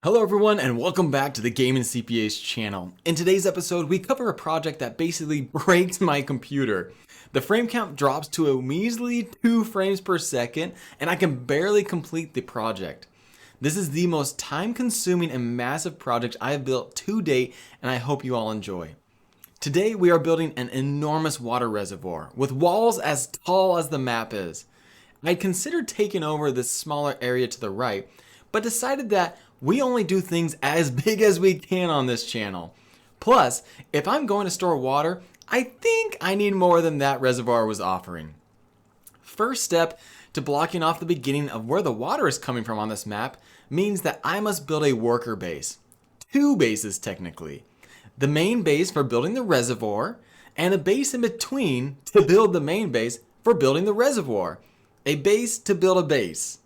Hello everyone and welcome back to the Gaming CPA's channel. In today's episode we cover a project that basically breaks my computer. The frame count drops to a measly 2 frames per second and I can barely complete the project. This is the most time consuming and massive project I have built to date and I hope you all enjoy. Today we are building an enormous water reservoir with walls as tall as the map is. I had considered taking over this smaller area to the right, but decided that we only do things as big as we can on this channel. Plus, if I'm going to store water, I think I need more than that reservoir was offering. First step to blocking off the beginning of where the water is coming from on this map means that I must build a worker base. 2 bases technically. The main base for building the reservoir, and a base in between to build the main base for building the reservoir. A base to build a base.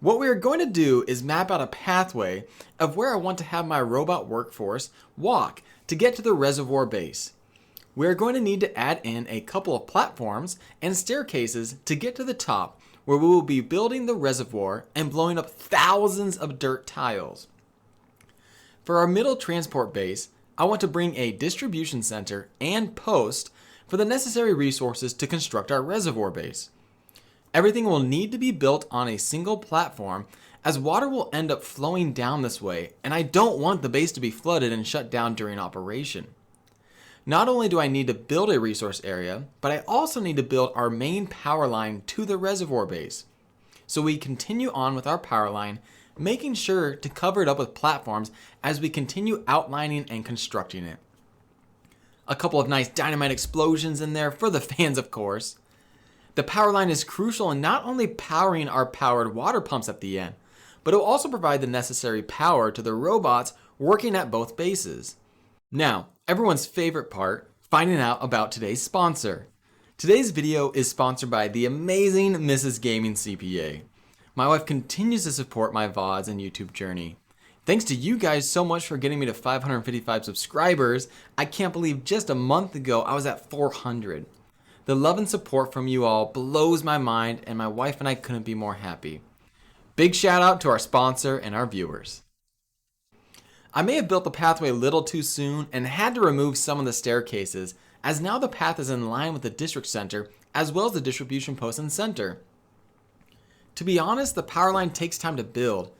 What we are going to do is map out a pathway of where I want to have my robot workforce walk to get to the reservoir base. We are going to need to add in a couple of platforms and staircases to get to the top where we will be building the reservoir and blowing up thousands of dirt tiles. For our middle transport base, I want to bring a distribution center and post for the necessary resources to construct our reservoir base. Everything will need to be built on a single platform as water will end up flowing down this way and I don't want the base to be flooded and shut down during operation. Not only do I need to build a resource area, but I also need to build our main power line to the reservoir base. So we continue on with our power line, making sure to cover it up with platforms as we continue outlining and constructing it. A couple of nice dynamite explosions in there for the fans, of course. The power line is crucial in not only powering our powered water pumps at the end, but it will also provide the necessary power to the robots working at both bases. Now, everyone's favorite part, finding out about today's sponsor. Today's video is sponsored by the amazing Mrs. Gaming CPA. My wife continues to support my VODs and YouTube journey. Thanks to you guys so much for getting me to 555 subscribers. I can't believe just a month ago I was at 400. The love and support from you all blows my mind and my wife and I couldn't be more happy. Big shout out to our sponsor and our viewers. I may have built the pathway a little too soon and had to remove some of the staircases as now the path is in line with the district center as well as the distribution post and center. To be honest, the power line takes time to build,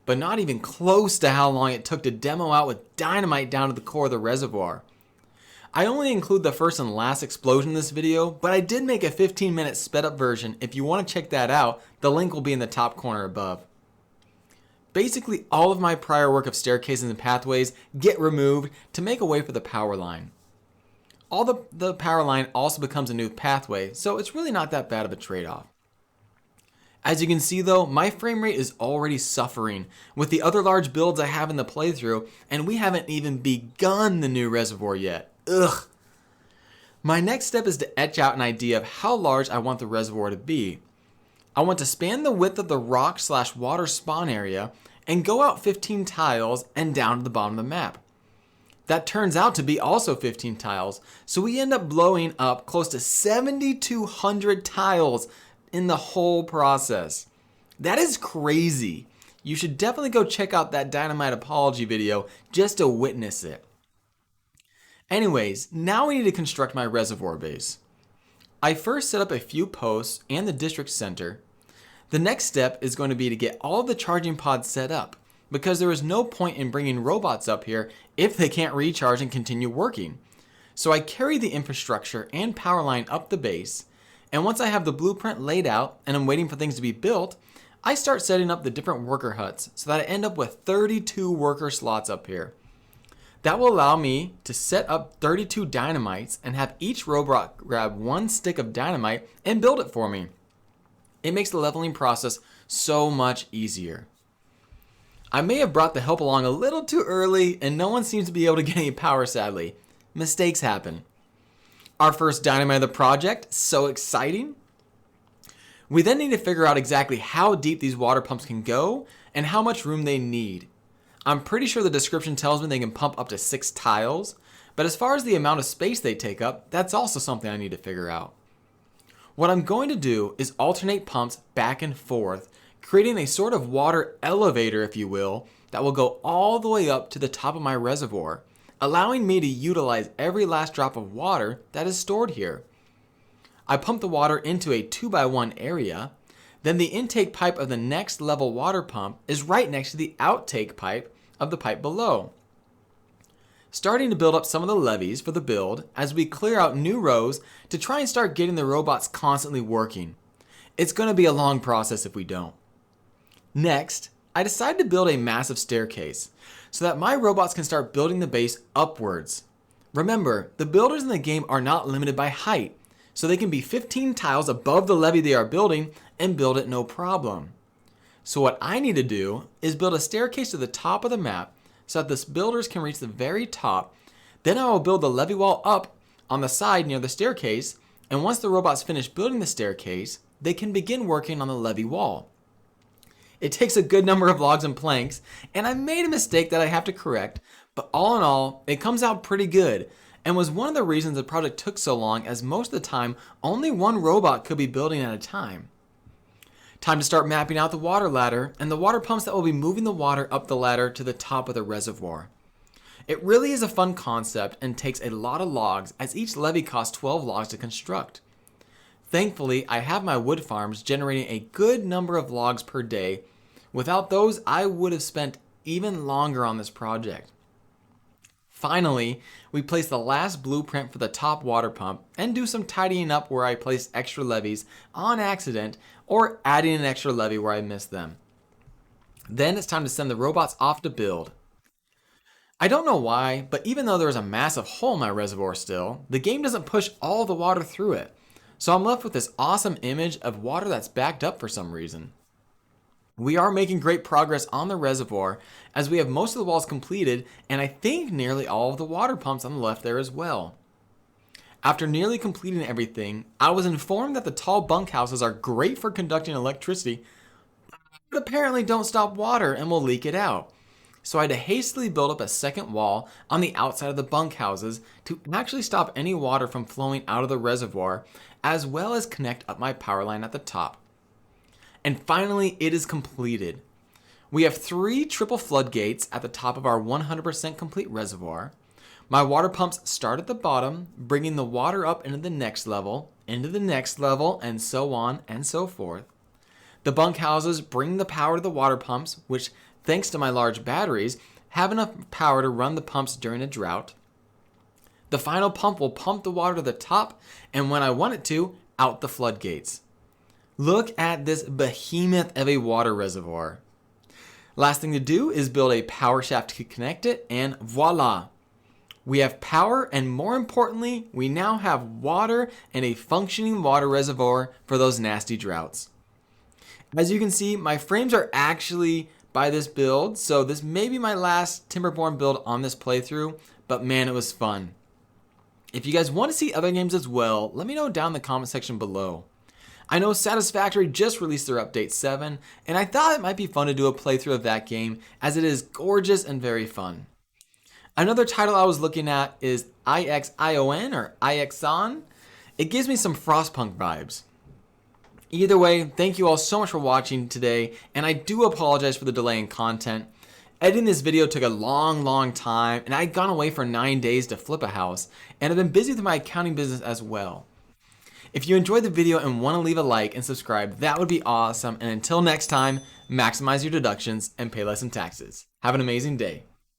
but not even close to how long it took to demo out with dynamite down to the core of the reservoir. I only include the first and last explosion in this video, but I did make a 15-minute sped up version. If you want to check that out, the link will be in the top corner above. Basically, all of my prior work of staircases and pathways get removed to make a way for the power line. All the power line also becomes a new pathway, so it's really not that bad of a trade-off. As you can see though, my frame rate is already suffering with the other large builds I have in the playthrough, and we haven't even begun the new reservoir yet. Ugh. My next step is to etch out an idea of how large I want the reservoir to be. I want to span the width of the rock/water spawn area and go out 15 tiles and down to the bottom of the map. That turns out to be also 15 tiles, so we end up blowing up close to 7,200 tiles in the whole process. That is crazy. You should definitely go check out that dynamite apology video just to witness it. Anyways, now we need to construct my reservoir base. I first set up a few posts and the district center. The next step is going to be to get all of the charging pods set up, because there is no point in bringing robots up here if they can't recharge and continue working. So I carry the infrastructure and power line up the base, and once I have the blueprint laid out and I'm waiting for things to be built, I start setting up the different worker huts so that I end up with 32 worker slots up here. That will allow me to set up 32 dynamites and have each robot grab 1 stick of dynamite and build it for me. It makes the leveling process so much easier. I may have brought the help along a little too early and no one seems to be able to get any power, sadly. Mistakes happen. Our first dynamite of the project, so exciting. We then need to figure out exactly how deep these water pumps can go and how much room they need. I'm pretty sure the description tells me they can pump up to 6 tiles, but as far as the amount of space they take up, that's also something I need to figure out. What I'm going to do is alternate pumps back and forth, creating a sort of water elevator, if you will, that will go all the way up to the top of my reservoir, allowing me to utilize every last drop of water that is stored here. I pump the water into a 2x1 area, then the intake pipe of the next level water pump is right next to the outtake pipe of the pipe below. Starting to build up some of the levees for the build as we clear out new rows to try and start getting the robots constantly working. It's going to be a long process if we don't. Next, I decided to build a massive staircase so that my robots can start building the base upwards. Remember, the builders in the game are not limited by height, so they can be 15 tiles above the levee they are building and build it no problem. So what I need to do is build a staircase to the top of the map so that the builders can reach the very top. Then I will build the levee wall up on the side near the staircase, and once the robots finish building the staircase, they can begin working on the levee wall. It takes a good number of logs and planks, and I made a mistake that I have to correct, but all in all, it comes out pretty good, and was one of the reasons the project took so long, as most of the time, only one robot could be building at a time. Time to start mapping out the water ladder and the water pumps that will be moving the water up the ladder to the top of the reservoir. It really is a fun concept and takes a lot of logs, as each levee costs 12 logs to construct. Thankfully, I have my wood farms generating a good number of logs per day. Without those, I would have spent even longer on this project. Finally, we place the last blueprint for the top water pump and do some tidying up where I placed extra levees on accident or adding an extra levee where I missed them. Then it's time to send the robots off to build. I don't know why, but even though there's a massive hole in my reservoir still, the game doesn't push all the water through it. So I'm left with this awesome image of water that's backed up for some reason. We are making great progress on the reservoir as we have most of the walls completed, and I think nearly all of the water pumps on the left there as well. After nearly completing everything, I was informed that the tall bunkhouses are great for conducting electricity, but apparently don't stop water and will leak it out. So I had to hastily build up a second wall on the outside of the bunkhouses to actually stop any water from flowing out of the reservoir, as well as connect up my power line at the top. And finally, it is completed. We have 3 triple floodgates at the top of our 100% complete reservoir. My water pumps start at the bottom, bringing the water up into the next level, and so on and so forth. The bunkhouses bring the power to the water pumps, which, thanks to my large batteries, have enough power to run the pumps during a drought. The final pump will pump the water to the top, and when I want it to, out the floodgates. Look at this behemoth of a water reservoir. Last thing to do is build a power shaft to connect it, and voila! We have power, and more importantly, we now have water and a functioning water reservoir for those nasty droughts. As you can see, my frames are actually by this build, so this may be my last Timberborn build on this playthrough, but man, it was fun. If you guys want to see other games as well, let me know down in the comment section below. I know Satisfactory just released their update 7, and I thought it might be fun to do a playthrough of that game, as it is gorgeous and very fun. Another title I was looking at is IXION or IXON. It gives me some Frostpunk vibes. Either way, thank you all so much for watching today, and I do apologize for the delay in content. Editing this video took a long time, and I'd gone away for 9 days to flip a house, and I've been busy with my accounting business as well. If you enjoyed the video and want to leave a like and subscribe, that would be awesome, and until next time, maximize your deductions and pay less in taxes. Have an amazing day.